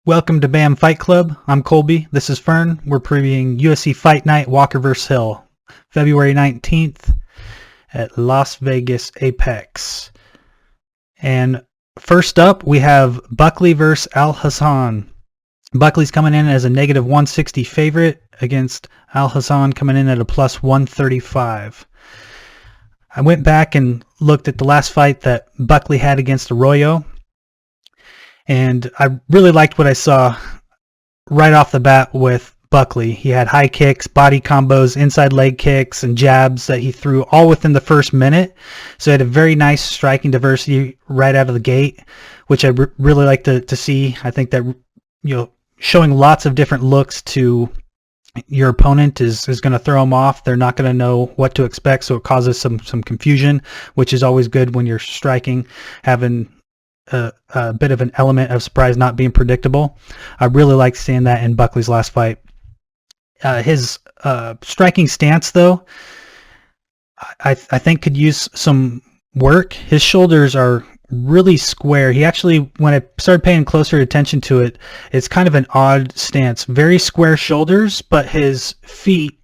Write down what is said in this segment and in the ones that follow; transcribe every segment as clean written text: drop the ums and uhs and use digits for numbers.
Welcome to BAM Fight Club. I'm Colby. This is Fern. We're previewing UFC Fight Night, Walker vs. Hill, February 19th at Las Vegas Apex. And first up, we have Buckley vs. Hassan. Buckley's coming in as a negative 160 favorite against Hassan coming in at a plus 135. I went back and looked at the last fight that Buckley had against Arroyo, and I really liked what I saw right off the bat with Buckley. He had high kicks, body combos, inside leg kicks, and jabs that he threw all within the first minute. So he had a very nice striking diversity right out of the gate, which I really like to see. I think that, showing lots of different looks to your opponent is going to throw them off. They're not going to know what to expect, so it causes some confusion, which is always good when you're striking, having a bit of an element of surprise, not being predictable. I really liked seeing that in Buckley's last fight. His striking stance, though, I think could use some work. His shoulders are really square. He actually, when I started paying closer attention to it, it's kind of an odd stance. Very square shoulders, but his feet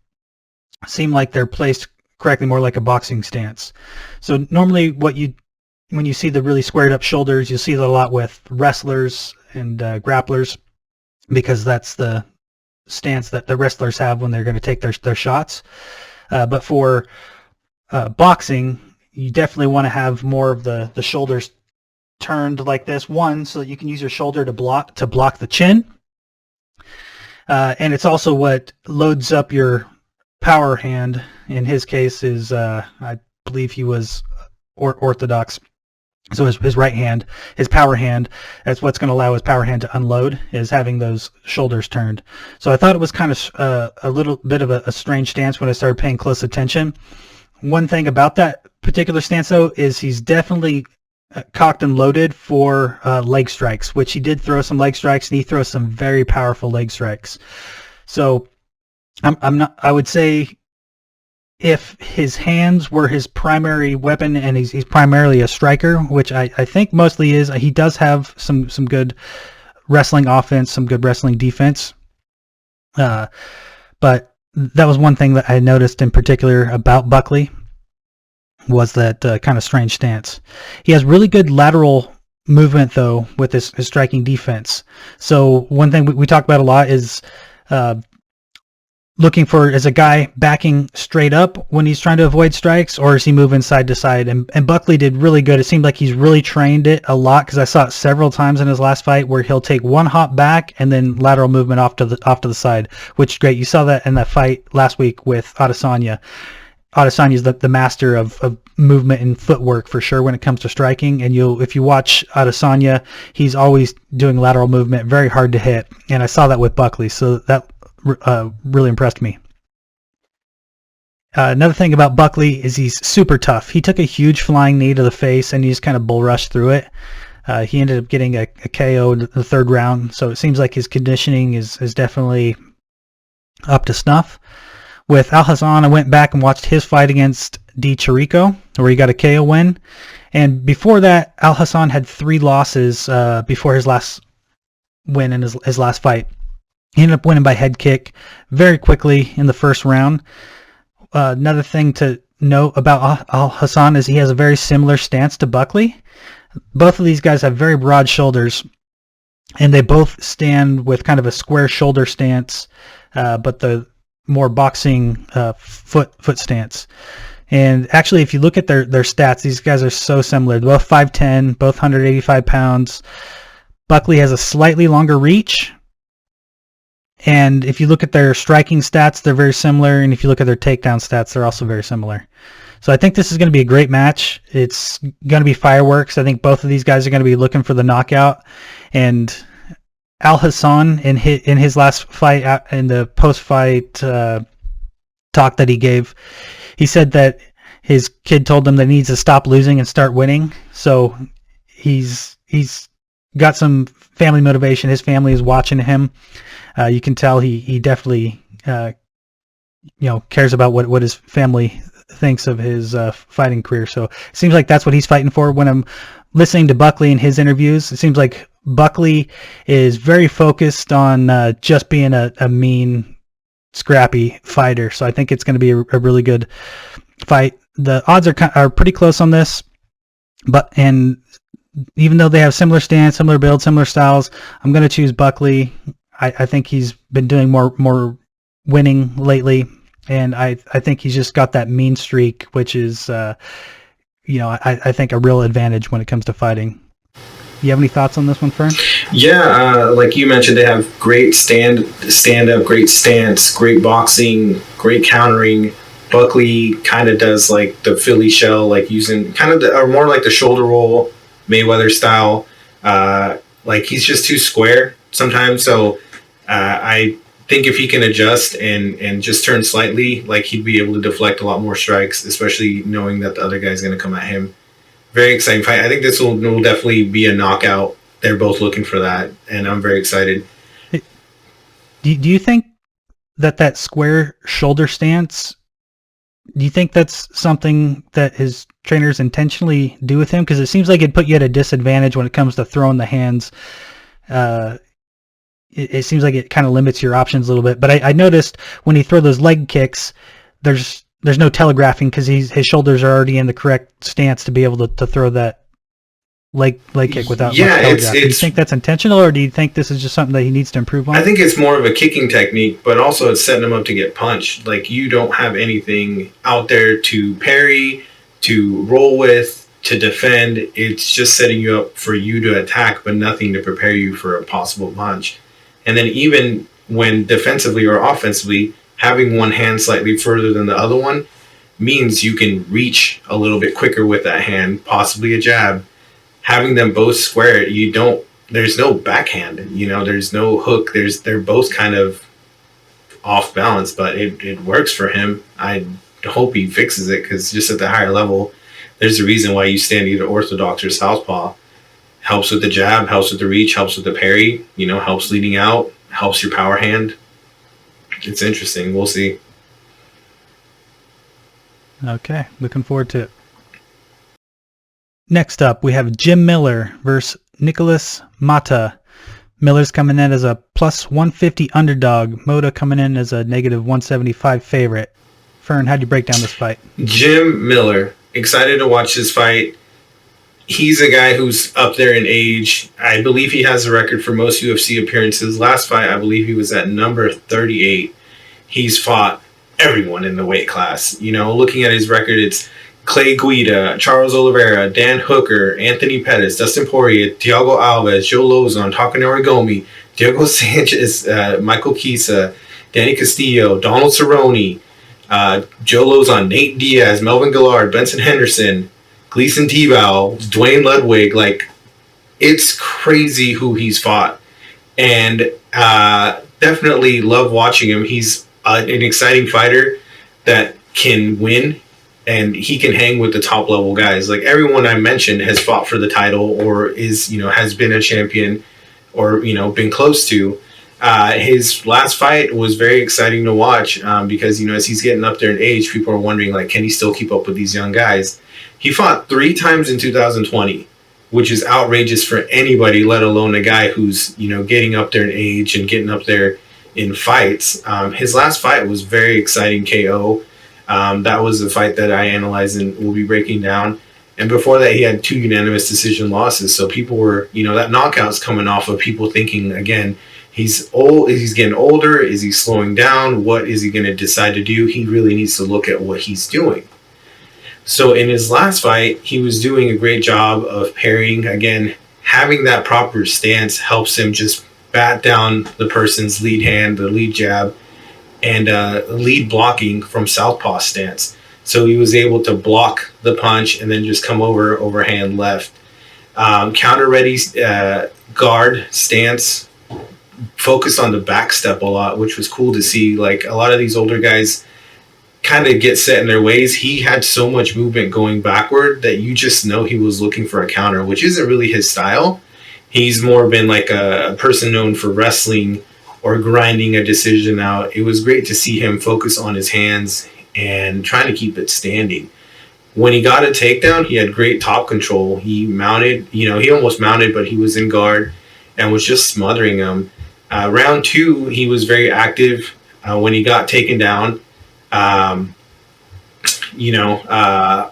seem like they're placed correctly, more like a boxing stance. So normally when you see the really squared up shoulders, you'll see that a lot with wrestlers and grapplers, because that's the stance that the wrestlers have when they're going to take their shots. But for boxing, you definitely want to have more of the shoulders turned like this. One, so that you can use your shoulder to block the chin. And it's also what loads up your power hand. In his case is, I believe he was orthodox. So his right hand, his power hand, that's what's going to allow his power hand to unload, is having those shoulders turned. So I thought it was kind of a little bit of a strange stance when I started paying close attention. One thing about that particular stance, though, is he's definitely cocked and loaded for leg strikes, which he did throw some leg strikes, and he throws some very powerful leg strikes. So I would say, if his hands were his primary weapon, and he's primarily a striker, which I think mostly is, he does have some good wrestling offense, some good wrestling defense. But that was one thing that I noticed in particular about Buckley, was that kind of strange stance. He has really good lateral movement, though, with his striking defense. So one thing we talk about a lot is looking for, is a guy backing straight up when he's trying to avoid strikes, or is he moving side to side? And Buckley did really good. It seemed like he's really trained it a lot, because I saw it several times in his last fight where he'll take one hop back and then lateral movement off to the side, which is great. You saw that in that fight last week with Adesanya. Adesanya's the master of movement and footwork for sure when it comes to striking. And if you watch Adesanya, he's always doing lateral movement, very hard to hit. And I saw that with Buckley, so that really impressed me. Another thing about Buckley is he's super tough. He took a huge flying knee to the face, and he just kind of bull rushed through it. He ended up getting a KO in the third round, so it seems like his conditioning is definitely up to snuff. With Hassan, I went back and watched his fight against D. Chirico, where he got a KO win. And before that, Hassan had 3 losses before his last win in his last fight. He ended up winning by head kick very quickly in the first round. Another thing to note about Hassan is he has a very similar stance to Buckley. Both of these guys have very broad shoulders, and they both stand with kind of a square shoulder stance, but the more boxing foot stance. And actually, if you look at their stats, these guys are so similar. They're both 5'10", both 185 pounds. Buckley has a slightly longer reach. And if you look at their striking stats, they're very similar. And if you look at their takedown stats, they're also very similar. So I think this is going to be a great match. It's going to be fireworks. I think both of these guys are going to be looking for the knockout. And Hassan, in his last fight, in the post-fight talk that he gave, he said that his kid told him that he needs to stop losing and start winning. So he's got some family motivation. His family is watching him. You can tell he definitely cares about what his family thinks of his fighting career. So it seems like that's what he's fighting for. When I'm listening to Buckley in his interviews, it seems like Buckley is very focused on just being a mean, scrappy fighter. So I think it's going to be a really good fight. The odds are pretty close on this, and even though they have similar stance, similar build, similar styles, I'm going to choose Buckley. I think he's been doing more winning lately, and I think he's just got that mean streak, which is, I think a real advantage when it comes to fighting. You have any thoughts on this one, Fern? Yeah, like you mentioned, they have great stand-up, great stance, great boxing, great countering. Buckley kind of does like the Philly shell, like using kind of or more like the shoulder roll, Mayweather style. Like he's just too square sometimes. So I think if he can adjust and just turn slightly, like he'd be able to deflect a lot more strikes, especially knowing that the other guy's going to come at him. Very exciting fight. I think this will definitely be a knockout. They're both looking for that, and I'm very excited. Do you think that square shoulder stance, do you think that's something that his trainers intentionally do with him? Because it seems like it'd put you at a disadvantage when it comes to throwing the hands. It seems like it kind of limits your options a little bit. But I noticed when he throw those leg kicks, there's no telegraphing because his shoulders are already in the correct stance to be able to throw that leg kick without much telegraphing. Do you think that's intentional, or do you think this is just something that he needs to improve on? I think it's more of a kicking technique, but also it's setting him up to get punched. Like you don't have anything out there to parry, to roll with, to defend. It's just setting you up for you to attack, but nothing to prepare you for a possible punch. And then even when defensively or offensively, having one hand slightly further than the other one means you can reach a little bit quicker with that hand, possibly a jab. Having them both square, there's no backhand, there's no hook. They're both kind of off balance, but it works for him. I hope he fixes it, because just at the higher level, there's a reason why you stand either orthodox or southpaw. Helps with the jab, helps with the reach, helps with the parry, helps leading out, helps your power hand. It's interesting. We'll see. Okay, looking forward to it. Next up, we have Jim Miller versus Nicholas Mata. Miller's coming in as a plus 150 underdog. Moda coming in as a negative 175 favorite. Fern, how'd you break down this fight? Jim Miller. Excited to watch this fight. He's a guy who's up there in age. I believe he has a record for most UFC appearances. Last fight, I believe he was at number 38. He's fought everyone in the weight class. Looking at his record, it's Clay Guida, Charles Oliveira, Dan Hooker, Anthony Pettis, Dustin Poirier, Thiago Alves, Joe Lozon, Takanori Gomi, Diego Sanchez, Michael Kisa, Danny Castillo, Donald Cerrone, Joe Lozon, Nate Diaz, Melvin Gillard, Benson Henderson, Gleason Tebow, Dwayne Ludwig. Like, it's crazy who he's fought. And definitely love watching him. He's an exciting fighter that can win, and he can hang with the top level guys. Like everyone I mentioned has fought for the title, or is, has been a champion, or, been close to. His last fight was very exciting to watch, because, as he's getting up there in age, people are wondering, like, can he still keep up with these young guys? He fought 3 times in 2020, which is outrageous for anybody, let alone a guy who's, getting up there in age and getting up there in fights. His last fight was very exciting, KO. That was the fight that I analyzed and will be breaking down. And before that, he had 2 unanimous decision losses. So people were, that knockout's coming off of people thinking, again, he's old. He's getting older. Is he slowing down? What is he going to decide to do? He really needs to look at what he's doing. So in his last fight, he was doing a great job of parrying. Again, having that proper stance helps him just bat down the person's lead hand, the lead jab, and lead blocking from southpaw stance. So he was able to block the punch and then just come overhand left. Counter ready guard stance, focused on the back step a lot, which was cool to see. Like, a lot of these older guys kind of get set in their ways. He had so much movement going backward that you just know he was looking for a counter, which isn't really his style. He's more been like a person known for wrestling or grinding a decision out. It was great to see him focus on his hands and trying to keep it standing. When he got a takedown, he had great top control. He mounted, he almost mounted, but he was in guard. and was just smothering him. Round 2, he was very active when he got taken down. Um, you know,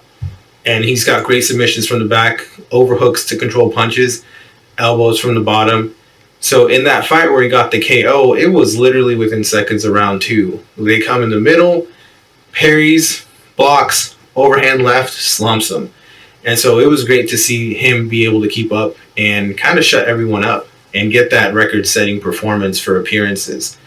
and he's got great submissions from the back, overhooks to control punches, elbows from the bottom. So in that fight where he got the KO, it was literally within seconds of round 2. They come in the middle, parries, blocks, overhand left, slumps him. And so it was great to see him be able to keep up and kind of shut everyone up and get that record-setting performance for appearances.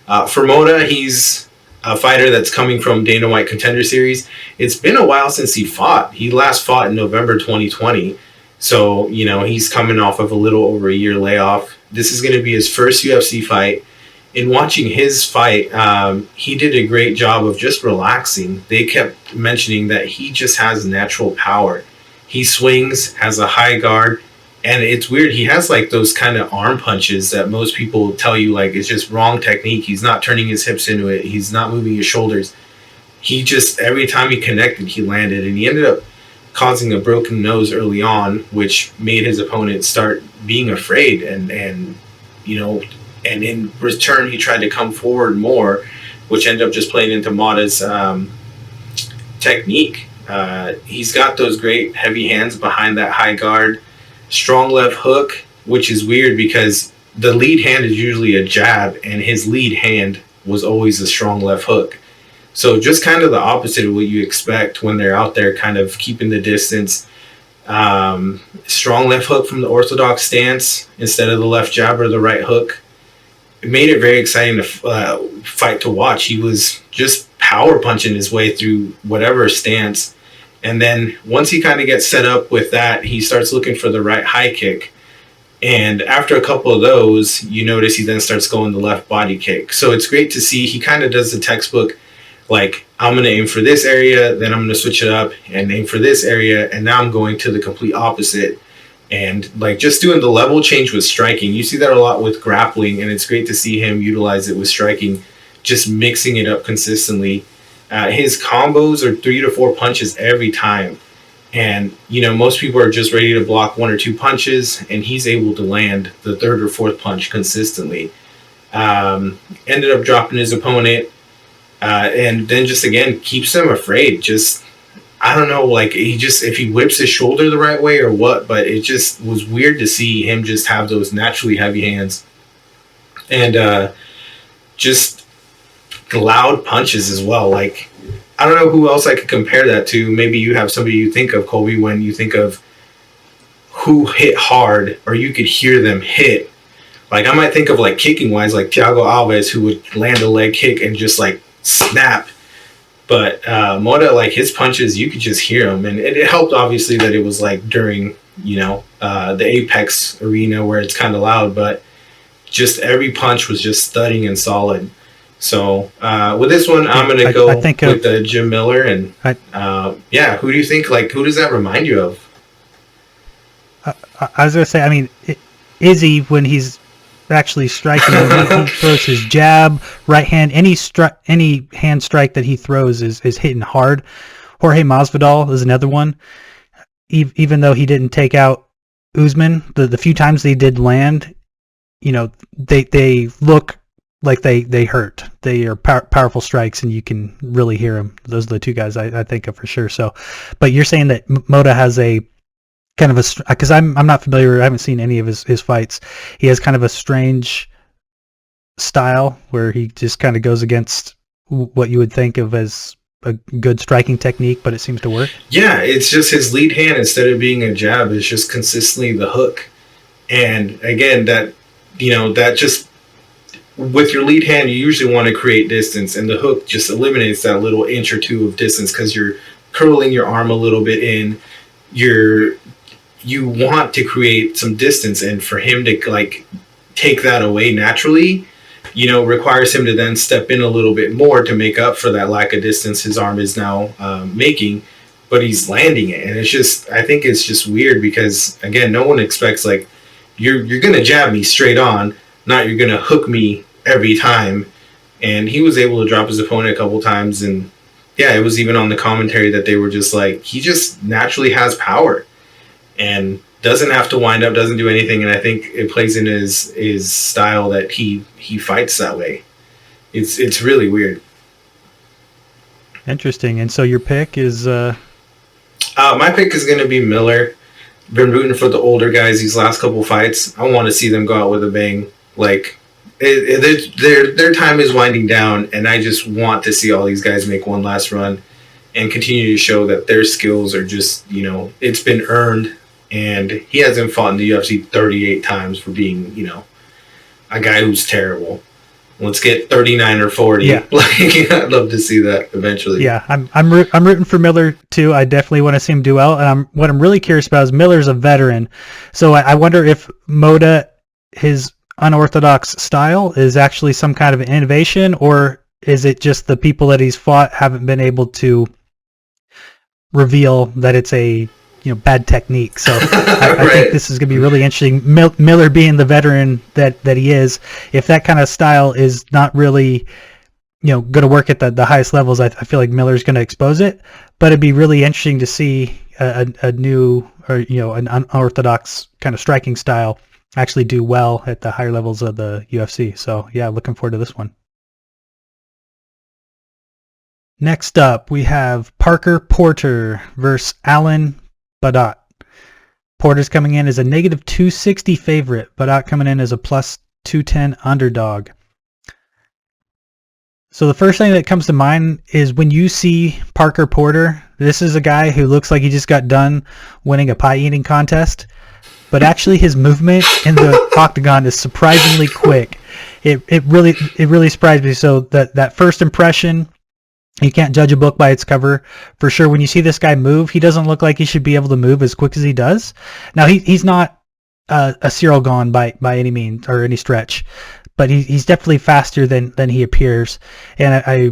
For Moda, he's a fighter that's coming from Dana White Contender Series. It's been a while since he fought. He last fought in November 2020. So, you know, he's coming off of a little over a year layoff. This is going to be his first UFC fight. In watching his fight, he did a great job of just relaxing. They kept mentioning that he just has natural power. He swings, has a high guard, and it's weird. He has like those kind of arm punches that most people tell you like it's just wrong technique. He's not turning his hips into it. He's not moving his shoulders. He just, every time he connected, he landed, and he ended up causing a broken nose early on, which made his opponent start being afraid. And you know, and in return, he tried to come forward more, which ended up just playing into Moda's technique. He's got those great heavy hands behind that high guard, strong left hook, which is weird because the lead hand is usually a jab, and his lead hand was always a strong left hook. So just kind of the opposite of what you expect when they're out there kind of keeping the distance. Strong left hook from the orthodox stance instead of the left jab or the right hook. It made it very exciting to fight to watch. He was just power punching his way through whatever stance. And then once he kind of gets set up with that, he starts looking for the right high kick. And after a couple of those, you notice he then starts going the left body kick. So it's great to see. He kind of does the textbook, like, I'm going to aim for this area, then I'm going to switch it up and aim for this area, and now I'm going to the complete opposite. And like just doing the level change with striking. You see that a lot with grappling, and it's great to see him utilize it with striking, just mixing it up consistently. His combos are 3 to 4 punches every time. And, you know, most people are just ready to block 1 or 2 punches, and he's able to land the 3rd or 4th punch consistently. Ended up dropping his opponent, and then just, again, keeps him afraid. Just, I don't know, like, he just, if he whips his shoulder the right way or what, but it just was weird to see him just have those naturally heavy hands. And just loud punches as well. Like, I don't know who else I could compare that to. Maybe you have somebody you think of, Colby, when you think of who hit hard or you could hear them hit. Like, I might think of, like, kicking wise, like Thiago Alves, who would land a leg kick and just like snap. But Moda, like, his punches, you could just hear them. And it helped, obviously, that it was like during, you know, the Apex arena where it's kind of loud, but just every punch was just thudding and solid. So with this one, I'm going to go with Jim Miller. And yeah, who do you think, like, who does that remind you of? I was going to say, I mean, Izzy, when he's actually striking, he throws his jab, right hand, any hand strike that he throws is hitting hard. Jorge Masvidal is another one. Even though he didn't take out Usman, the few times they did land, you know, they look like they hurt. They are powerful strikes, and you can really hear them. Those are the two guys I think of for sure. So, but you're saying that Moda has a kind of a, because I'm not familiar, I haven't seen any of his fights. He has kind of a strange style where he just kind of goes against what you would think of as a good striking technique, but it seems to work. Yeah, it's just his lead hand, instead of being a jab, is just consistently the hook. And again, that, you know, that just, with your lead hand, you usually want to create distance, and the hook just eliminates that little inch or two of distance because you're curling your arm a little bit in. You want to create some distance, and for him to like take that away naturally, you know, requires him to then step in a little bit more to make up for that lack of distance his arm is now making, but he's landing it. And it's just, I think it's just weird because, again, no one expects, like, you're going to jab me straight on, not you're going to hook me every time. And he was able to drop his opponent a couple times, and yeah, it was even on the commentary that they were just like, he just naturally has power. And doesn't have to wind up, doesn't do anything, and I think it plays into his style that he fights that way. It's really weird. Interesting. And so your pick is my pick is going to be Miller. Been rooting for the older guys these last couple fights. I want to see them go out with a bang. Like their time is winding down, and I just want to see all these guys make one last run and continue to show that their skills are just, it's been earned. And he hasn't fought in the UFC 38 times for being, a guy who's terrible. Let's get 39 or 40. Yeah. I'd love to see that eventually. Yeah, I'm rooting for Miller too. I definitely want to see him do well. And what I'm really curious about is Miller's a veteran, so I wonder if moda, his unorthodox style, is actually some kind of an innovation, or is it just the people that he's fought haven't been able to reveal that it's a bad technique. So I Right. think this is going to be really interesting. Miller being the veteran that he is, if that kind of style is not really going to work at the highest levels, I feel like Miller's going to expose it. But it'd be really interesting to see a new, or an unorthodox kind of striking style actually do well at the higher levels of the UFC. So yeah, looking forward to this one. Next up, we have Parker Porter versus Alan Badat. Porter's coming in as a negative 260 favorite. Badat coming in as a plus 210 underdog. So the first thing that comes to mind is when you see Parker Porter, this is a guy who looks like he just got done winning a pie eating contest, but actually his movement in the octagon is surprisingly quick. It really surprised me. So that first impression, you can't judge a book by its cover. For sure, when you see this guy move, he doesn't look like he should be able to move as quick as he does. Now, he's not a serial gone by any means or any stretch, but he's definitely faster than he appears. And I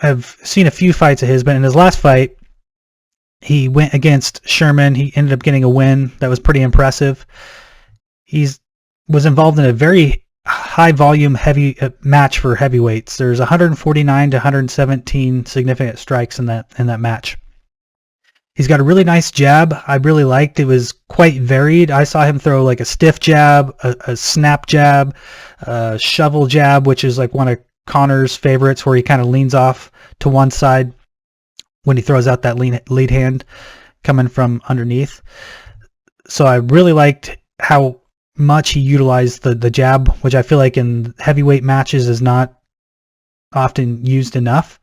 have seen a few fights of his, but in his last fight, he went against Sherman. He ended up getting a win that was pretty impressive. Was involved in a very high volume heavy match for heavyweights. There's 149 to 117 significant strikes in that match. He's got a really nice jab. I really liked. It was quite varied. I saw him throw like a stiff jab, a snap jab, a shovel jab, which is like one of Connor's favorites, where he kind of leans off to one side when he throws out that lead hand coming from underneath. So I really liked how much he utilized the jab, which I feel like in heavyweight matches is not often used enough.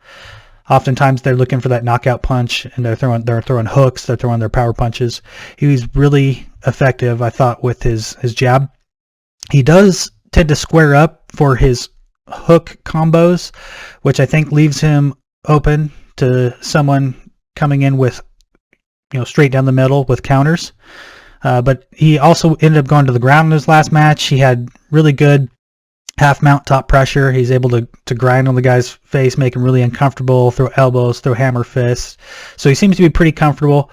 Oftentimes they're looking for that knockout punch, and they're throwing hooks, they're throwing their power punches. He was really effective, I thought, with his jab. He does tend to square up for his hook combos, which I think leaves him open to someone coming in with straight down the middle with counters. But he also ended up going to the ground in his last match. He had really good half mount top pressure. He's able to grind on the guy's face, make him really uncomfortable, throw elbows, throw hammer fists. So he seems to be pretty comfortable,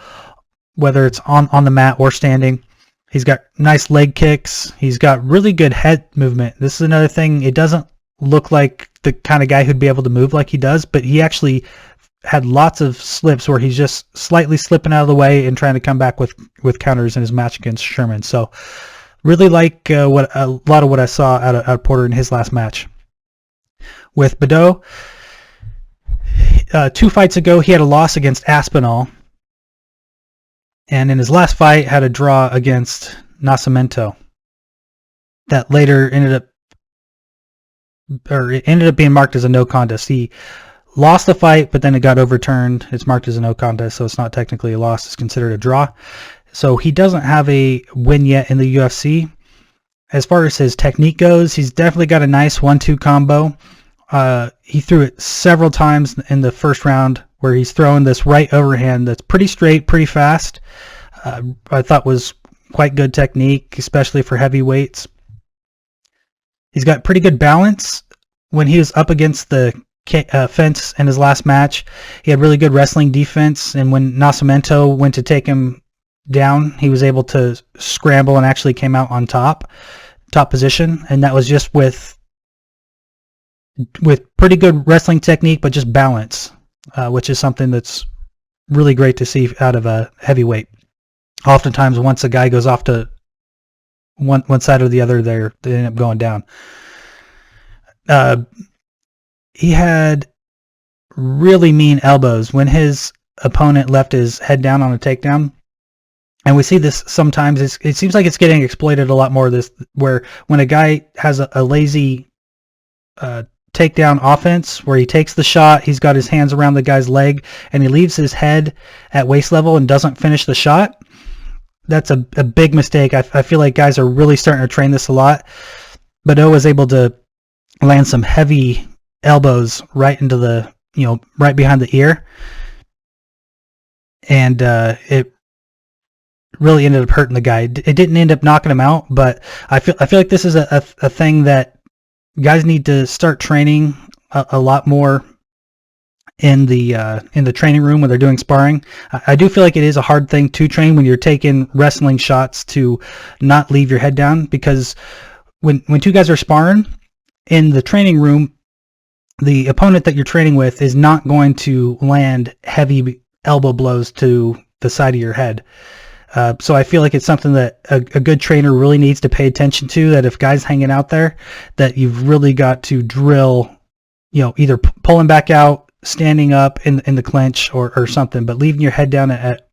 whether it's on the mat or standing. He's got nice leg kicks. He's got really good head movement. This is another thing. It doesn't look like the kind of guy who'd be able to move like he does, but he actually had lots of slips where he's just slightly slipping out of the way and trying to come back with counters in his match against Sherman. So really like a lot of what I saw out of Porter in his last match. With Badat, 2 fights ago, he had a loss against Aspinall. And in his last fight, had a draw against Nascimento. That later ended up being marked as a no contest. He lost the fight, but then it got overturned. It's marked as a no contest, so it's not technically a loss. It's considered a draw. So he doesn't have a win yet in the UFC. As far as his technique goes, he's definitely got a nice 1-2 combo. He threw it several times in the first round, where he's throwing this right overhand that's pretty straight, pretty fast. I thought was quite good technique, especially for heavyweights. He's got pretty good balance. When he was up against the fence in his last match, he had really good wrestling defense, and when Nascimento went to take him down, he was able to scramble and actually came out on top position, and that was just with pretty good wrestling technique, but just balance, which is something that's really great to see out of a heavyweight. oftentimes once a guy goes off to one side or the other, they end up going down. He had really mean elbows when his opponent left his head down on a takedown. And we see this sometimes. It seems like it's getting exploited a lot more. This where when a guy has a lazy takedown offense, where he takes the shot, he's got his hands around the guy's leg, and he leaves his head at waist level and doesn't finish the shot. That's a big mistake. I feel like guys are really starting to train this a lot. Badat was able to land some heavy elbows right into the, right behind the ear, and it really ended up hurting the guy. It didn't end up knocking him out, but I feel like this is a thing that guys need to start training a lot more in the training room when they're doing sparring. I do feel like it is a hard thing to train when you're taking wrestling shots to not leave your head down, because when two guys are sparring in the training room, the opponent that you're training with is not going to land heavy elbow blows to the side of your head. So I feel like it's something that a good trainer really needs to pay attention to, that if guys hanging out there, that you've really got to drill, either pulling back out, standing up in the clinch or something, but leaving your head down at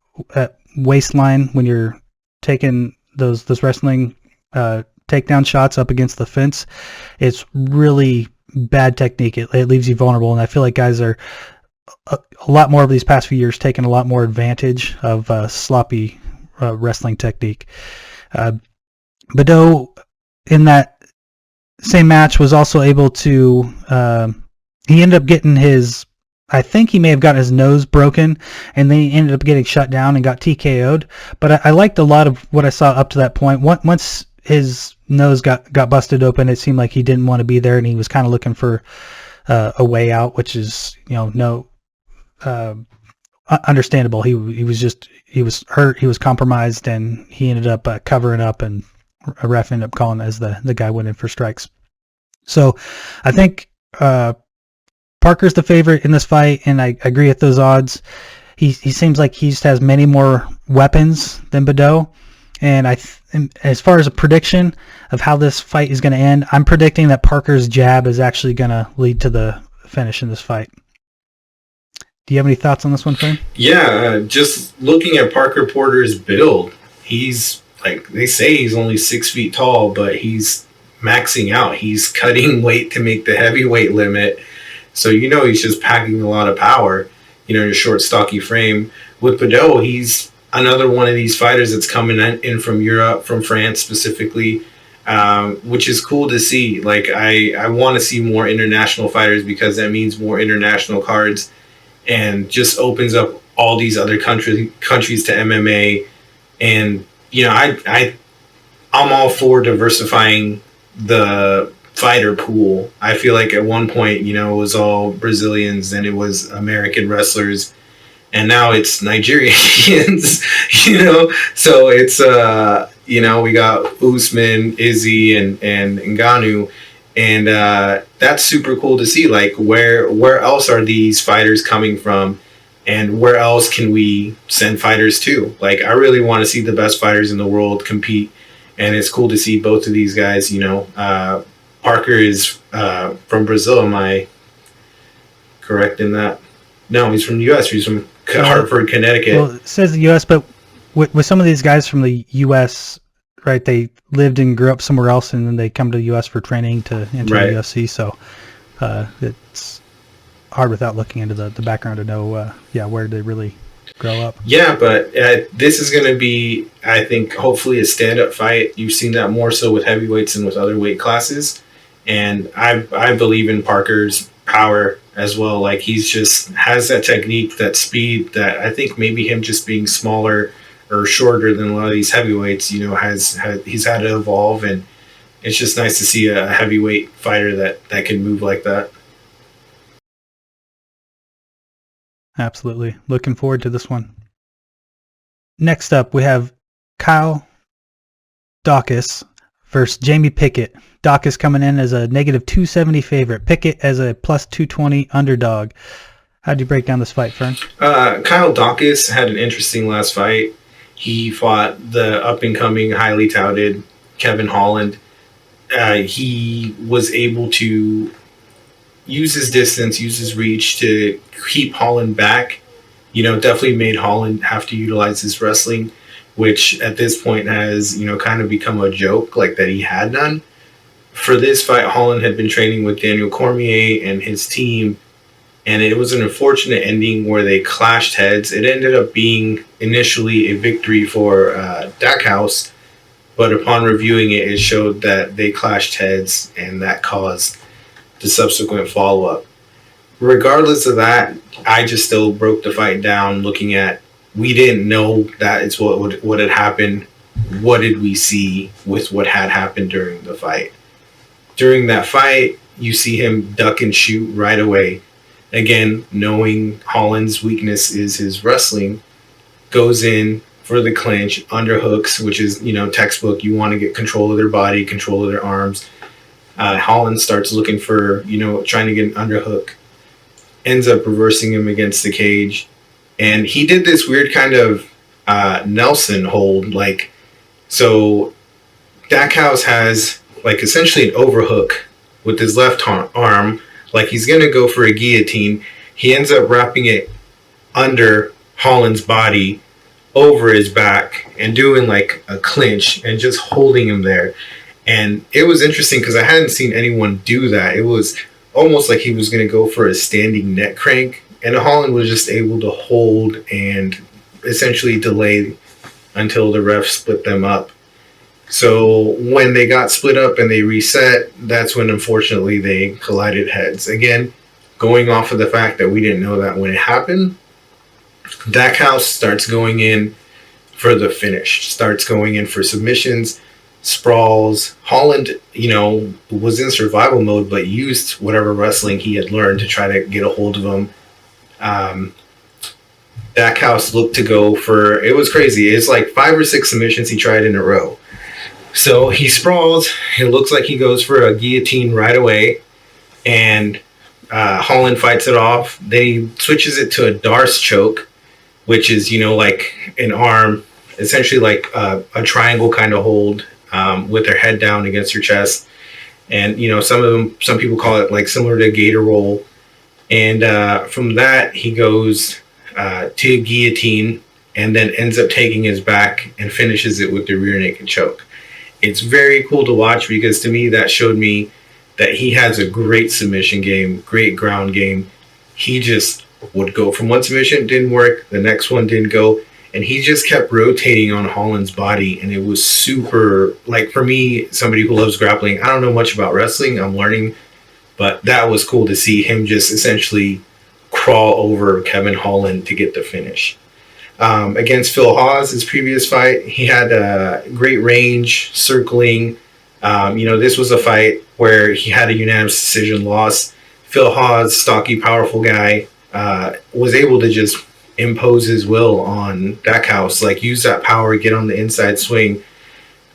waistline when you're taking those wrestling takedown shots up against the fence. It's really bad technique. It leaves you vulnerable, and I feel like guys are a lot more over these past few years taking a lot more advantage of sloppy wrestling technique. Badat in that same match was also able to, he ended up getting I think he may have gotten his nose broken, and then he ended up getting shut down and got TKO'd. But I liked a lot of what I saw up to that point. Once his nose got busted open, it seemed like he didn't want to be there, and he was kind of looking for a way out, which is, understandable. He was hurt, he was compromised, and he ended up covering up, and a ref ended up calling as the guy went in for strikes. So I think Parker's the favorite in this fight, and I agree with those odds. He seems like he just has many more weapons than Badat, and as far as a prediction of how this fight is going to end, I'm predicting that Parker's jab is actually going to lead to the finish in this fight. Do you have any thoughts on this one, Fern? Yeah, just looking at Parker Porter's build, he's like, they say he's only 6 feet tall, but he's maxing out. He's cutting weight to make the heavyweight limit. So, he's just packing a lot of power, in a short, stocky frame. With Badat, he's another one of these fighters that's coming in from Europe, from France specifically, which is cool to see. Like, I want to see more international fighters, because that means more international cards, and just opens up all these other countries to MMA. And I'm all for diversifying the fighter pool. I feel like at one point, it was all Brazilians, and it was American wrestlers, and now it's Nigerians. So it's we got Usman, Izzy, and Ngannou. And that's super cool to see. Like, where else are these fighters coming from, and where else can we send fighters to? Like, I really want to see the best fighters in the world compete, and it's cool to see both of these guys. Parker is from Brazil. Am I correct in that? No, he's from the U.S. He's from Hartford, Connecticut. Well, it says the U.S., but with some of these guys from the U.S., right, they lived and grew up somewhere else, and then they come to the U.S. for training to enter the UFC. So it's hard without looking into the background to know, where they really grow up. Yeah, but this is going to be, I think, hopefully a stand-up fight. You've seen that more so with heavyweights and with other weight classes. And I believe in Parker's power as well. Like, he's just has that technique, that speed, that I think maybe him just being smaller or shorter than a lot of these heavyweights, he's had to evolve, and it's just nice to see a heavyweight fighter that can move like that. Absolutely. Looking forward to this one. Next up, we have Kyle Dawkis versus Jamie Pickett. Dawkis coming in as a -270 favorite. Pickett as a +220 underdog. How'd you break down this fight, Fern? Kyle Dawkis had an interesting last fight. He fought the up-and-coming, highly touted Kevin Holland. He was able to use his distance, use his reach to keep Holland back. Definitely made Holland have to utilize his wrestling, which at this point has, kind of become a joke, like that he had none. For this fight, Holland had been training with Daniel Cormier and his team, and it was an unfortunate ending where they clashed heads. It ended up being initially a victory for Dawkis, but upon reviewing it, it showed that they clashed heads, and that caused the subsequent follow-up. Regardless of that, I just still broke the fight down looking at, we didn't know that it's what had happened. What did we see with what had happened during the fight? During that fight, you see him duck and shoot right away. Again, knowing Holland's weakness is his wrestling, goes in for the clinch, underhooks, which is, textbook. You want to get control of their body, control of their arms. Holland starts looking for, trying to get an underhook, ends up reversing him against the cage. And he did this weird kind of Nelson hold. So Dawkis has essentially an overhook with his left arm. He's going to go for a guillotine. He ends up wrapping it under Holland's body, over his back, and doing a clinch and just holding him there. And it was interesting because I hadn't seen anyone do that. It was almost like he was going to go for a standing neck crank, and Holland was just able to hold and essentially delay until the ref split them up. So when they got split up and they reset, that's when unfortunately they collided heads. Again, going off of the fact that we didn't know that when it happened, Dawkis starts going in for the finish, starts going in for submissions, sprawls. Holland, was in survival mode, but used whatever wrestling he had learned to try to get a hold of him. Dawkis looked to go for, it was crazy. It's 5 or 6 submissions he tried in a row. So he sprawls. It looks like he goes for a guillotine right away, and Holland fights it off. Then he switches it to a Darce choke, which is, an arm, essentially a triangle kind of hold with their head down against your chest. And, some people call it similar to a gator roll. And from that, he goes to guillotine and then ends up taking his back and finishes it with the rear naked choke. It's very cool to watch because to me that showed me that he has a great submission game, great ground game. He just would go from one submission, didn't work, the next one didn't go, and he just kept rotating on Holland's body, and it was super, for me, somebody who loves grappling, I don't know much about wrestling, I'm learning, but that was cool to see him just essentially crawl over Kevin Holland to get the finish. Against Phil Hawes, his previous fight, he had great range, circling. This was a fight where he had a unanimous decision loss. Phil Hawes, stocky, powerful guy, was able to just impose his will on Dawkis, use that power, get on the inside swing.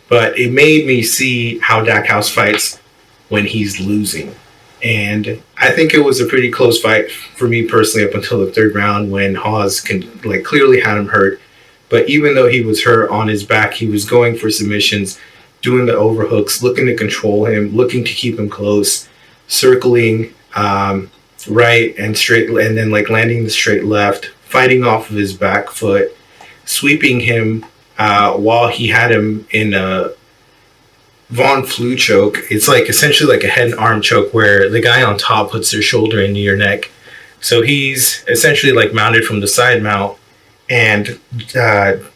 But it made me see how Dawkis fights when he's losing. And I think it was a pretty close fight for me personally up until the 3rd round when Hawes clearly had him hurt. But even though he was hurt on his back, he was going for submissions, doing the overhooks, looking to control him, looking to keep him close, circling right and straight, and then landing the straight left, fighting off of his back foot, sweeping him while he had him in a Von Flue choke. It's essentially a head and arm choke where the guy on top puts their shoulder into your neck. So he's essentially mounted from the side mount. And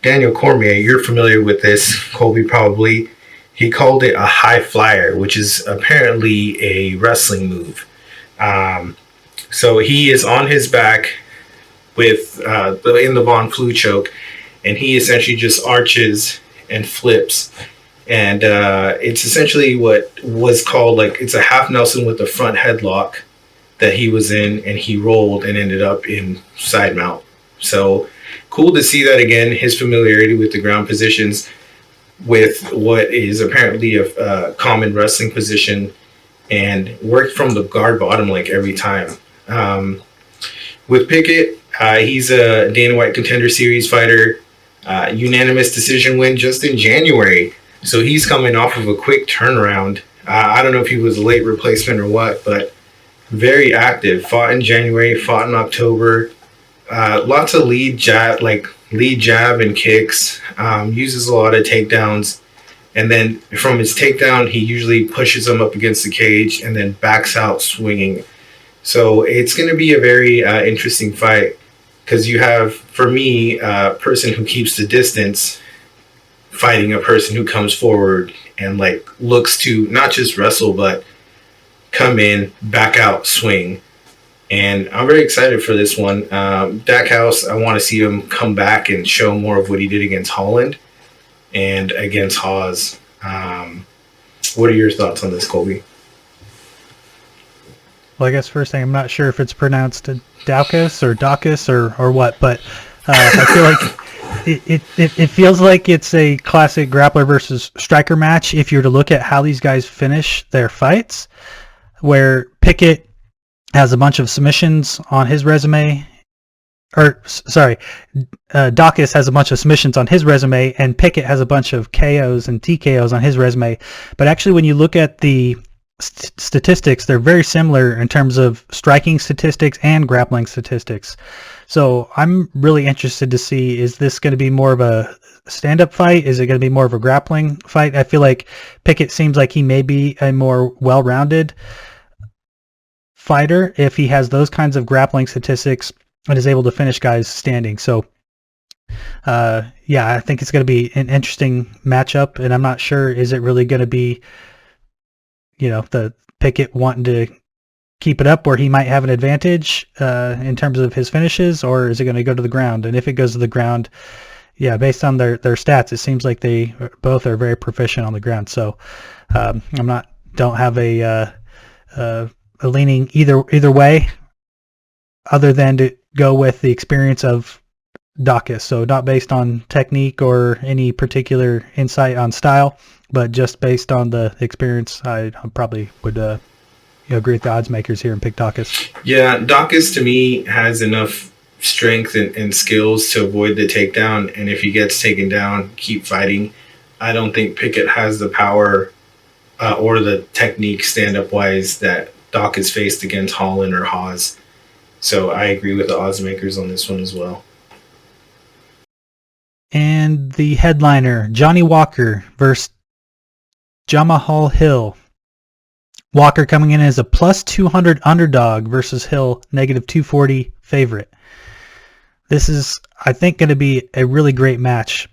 Daniel Cormier, you're familiar with this, Colby probably. He called it a high flyer, which is apparently a wrestling move. So he is on his back with in the Von Flue choke, and he essentially just arches and flips. And it's essentially what was called it's a half Nelson with a front headlock that he was in, and he rolled and ended up in side mount. So cool to see that again, his familiarity with the ground positions with what is apparently a common wrestling position, and worked from the guard bottom every time. With Pickett, he's a Dana White Contender Series fighter. Unanimous decision win just in January. So he's coming off of a quick turnaround. I don't know if he was a late replacement or what, but very active. Fought in January, fought in October. Lots of lead jab and kicks. Uses a lot of takedowns. And then from his takedown, he usually pushes him up against the cage and then backs out swinging. So it's going to be a very interesting fight because you have, for me, a person who keeps the distance fighting a person who comes forward and like looks to not just wrestle, but come in, back out, swing. And I'm very excited for this one. Dackhouse, I want to see him come back and show more of what he did against Holland and against Hawes. What are your thoughts on this, Colby? Well, I guess first thing, I'm not sure if it's pronounced dawkis or what, but I feel like it feels like it's a classic grappler versus striker match if you're to look at how these guys finish their fights, where Pickett has a bunch of submissions on his resume, dawkis has a bunch of submissions on his resume, and Pickett has a bunch of KOs and TKOs on his resume. But actually, when you look at the statistics, they're very similar in terms of striking statistics and grappling statistics. So I'm really interested to see, is this going to be more of a stand-up fight? Is it going to be more of a grappling fight? I feel like Pickett seems like he may be a more well-rounded fighter if he has those kinds of grappling statistics and is able to finish guys standing. So I think it's going to be an interesting matchup, and I'm not sure, is it really going to be, the Pickett wanting to keep it up where he might have an advantage in terms of his finishes, or is it going to go to the ground? And if it goes to the ground, based on their stats, it seems like they both are very proficient on the ground. So don't have a leaning either way, other than to go with the experience of dawkis. So not based on technique or any particular insight on style, but just based on the experience. I probably would agree with the odds makers here and pick dawkis. Yeah, dawkis to me has enough strength and skills to avoid the takedown, and if he gets taken down, keep fighting. I don't think Pickett has the power or the technique stand-up wise that dawkis faced against Holland or Hawes. So I agree with the odds makers on this one as well. And the headliner, Jonny Walker versus Jamahal Hill. Walker coming in as a plus 200 underdog versus Hill, negative 240 favorite. This is, I think, going to be a really great match.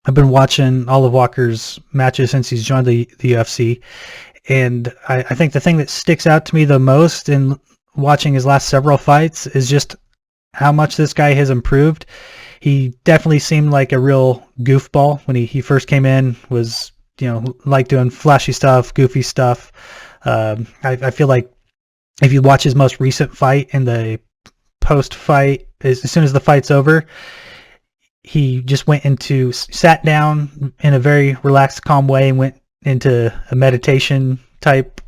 I've been watching all of Walker's matches since he's joined the UFC, and I think the thing that sticks out to me the most in watching his last several fights is just how much this guy has improved. He definitely seemed like a real goofball when he first came in, was, like doing flashy stuff, goofy stuff. I feel like if you watch his most recent fight and the post-fight, as soon as the fight's over, he just sat down in a very relaxed, calm way and went into a meditation type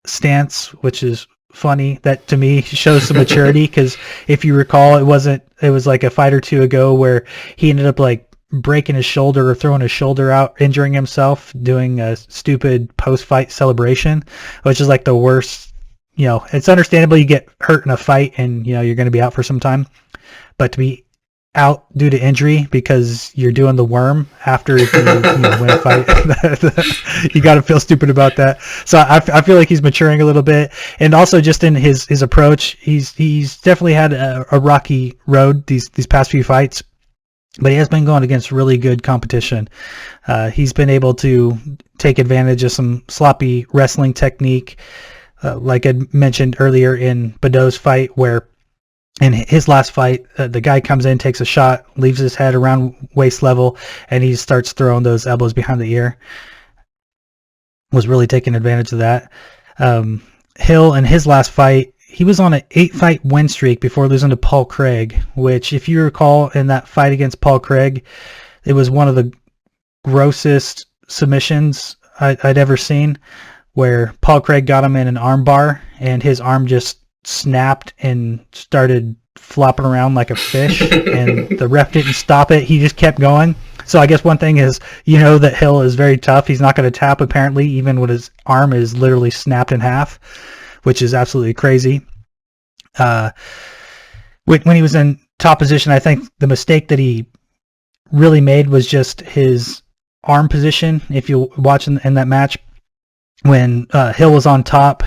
stance, which is funny. That to me shows some maturity, because if you recall, it was like a fight or two ago where he ended up like breaking his shoulder or throwing his shoulder out, injuring himself, doing a stupid post-fight celebration, which is like the worst. It's understandable you get hurt in a fight and you're going to be out for some time, but to be out due to injury because you're doing the worm after you win a fight, you got to feel stupid about that. So I feel like he's maturing a little bit, and also just in his approach, he's definitely had a rocky road these past few fights, but he has been going against really good competition. He's been able to take advantage of some sloppy wrestling technique, like I mentioned earlier in Badat's fight, where in his last fight, the guy comes in, takes a shot, leaves his head around waist level, and he starts throwing those elbows behind the ear. Was really taking advantage of that. Hill, in his last fight, he was on an 8-fight win streak before losing to Paul Craig, which, if you recall, in that fight against Paul Craig, it was one of the grossest submissions I'd ever seen, where Paul Craig got him in an arm bar, and his arm just snapped and started flopping around like a fish, and the ref didn't stop it. He just kept going. So I guess one thing is, that Hill is very tough. He's not going to tap, apparently, even when his arm is literally snapped in half, which is absolutely crazy. When he was in top position, I think the mistake that he really made was just his arm position. If you watch in that match, when Hill was on top,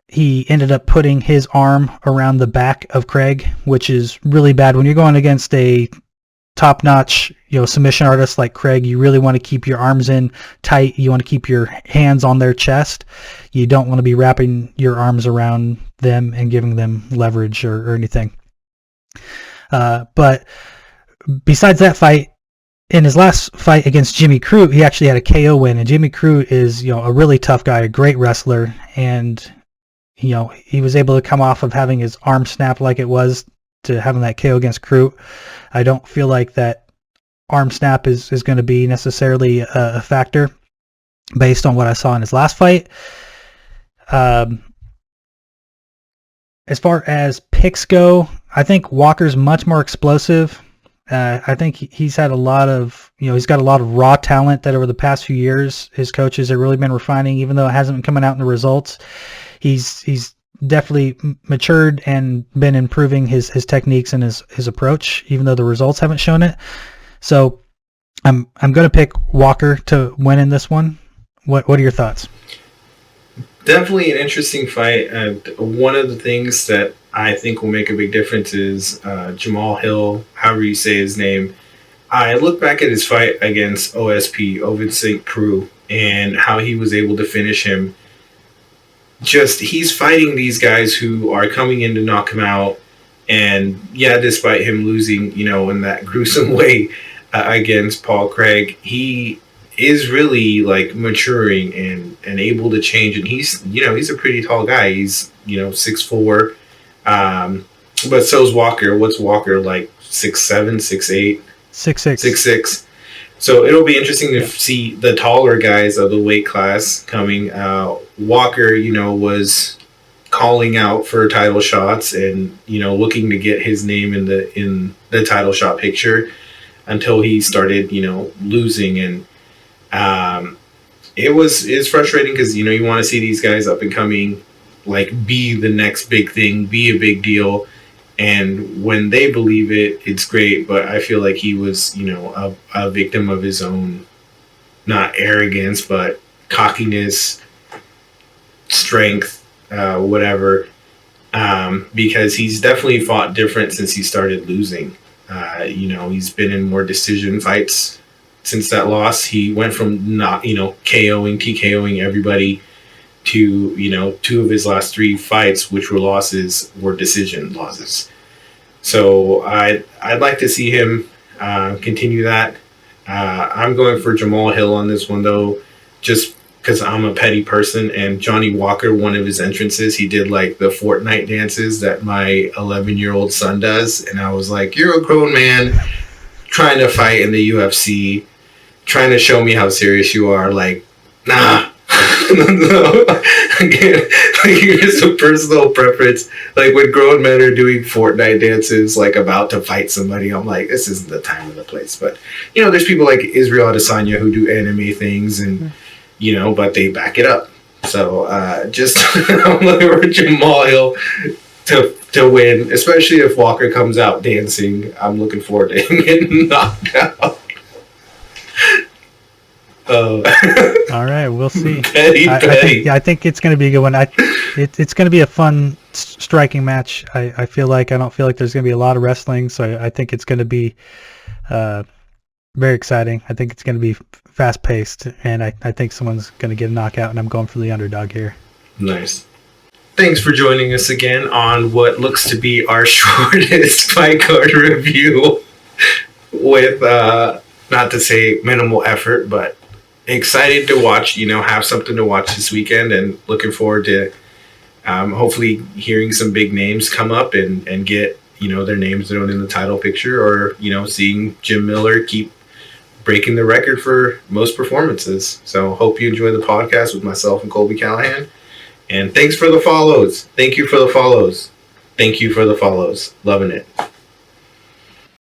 he ended up putting his arm around the back of Craig, which is really bad. When you're going against a top-notch, submission artist like Craig, you really want to keep your arms in tight. You want to keep your hands on their chest. You don't want to be wrapping your arms around them and giving them leverage or anything. But besides that fight, in his last fight against Jimmy Crute, he actually had a KO win, and Jimmy Crute is, a really tough guy, a great wrestler, and he was able to come off of having his arm snapped like it was to having that KO against Crute. I don't feel like that arm snap is going to be necessarily a factor based on what I saw in his last fight. As far as picks go, I think Walker's much more explosive. I think he's had a lot of, he's got a lot of raw talent that over the past few years his coaches have really been refining, even though it hasn't been coming out in the results. He's definitely matured and been improving his techniques and his approach, even though the results haven't shown it. So I'm going to pick Walker to win in this one. What are your thoughts? Definitely an interesting fight. One of the things that I think will make a big difference is Jamahal Hill, however you say his name. I look back at his fight against OSP, Ovid St. Preux, and how he was able to finish him. He's fighting these guys who are coming in to knock him out. And yeah, despite him losing, in that gruesome way against Paul Craig, he is really like maturing and able to change. And he's a pretty tall guy. He's, 6'4". But so's Walker. What's Walker, like 6'7", 6'8"? 6'6". 6'6". So it'll be interesting to see the taller guys of the weight class coming. Walker, was calling out for title shots and, looking to get his name in the title shot picture until he started, losing. And it's frustrating because, you want to see these guys up and coming, like be the next big thing, be a big deal. And when they believe it, it's great. But I feel like he was, a victim of his own, not arrogance, but cockiness, strength, whatever. Because he's definitely fought different since he started losing. He's been in more decision fights since that loss. He went from not, TKOing everybody to, 2 of his last 3 fights, which were losses, were decision losses. So I'd like to see him continue that. I'm going for Jamahal Hill on this one, though, just because I'm a petty person. And Jonny Walker, one of his entrances, he did like the Fortnite dances that my 11-year-old son does. And I was like, you're a grown man trying to fight in the UFC, trying to show me how serious you are. Like, nah. No. Again, here's a personal preference. Like when grown men are doing Fortnite dances, like about to fight somebody, I'm like, this isn't the time or the place. But there's people like Israel Adesanya who do anime things, and but they back it up. So I'm looking for Jamahal Hill to win, especially if Walker comes out dancing. I'm looking forward to him getting knocked out. All right, we'll see. Petty. I think it's going to be a good one. It's going to be a fun, striking match. I don't feel like there's going to be a lot of wrestling, so I think it's going to be very exciting. I think it's going to be fast paced, and I think someone's going to get a knockout, and I'm going for the underdog here. Nice. Thanks for joining us again on what looks to be our shortest fight card review with, not to say minimal effort, but excited to watch, have something to watch this weekend, and looking forward to hopefully hearing some big names come up and get, their names thrown in the title picture, or, seeing Jim Miller keep breaking the record for most performances. So hope you enjoy the podcast with myself and Colby Callahan. And thanks for the follows. Thank you for the follows. Thank you for the follows. Loving it.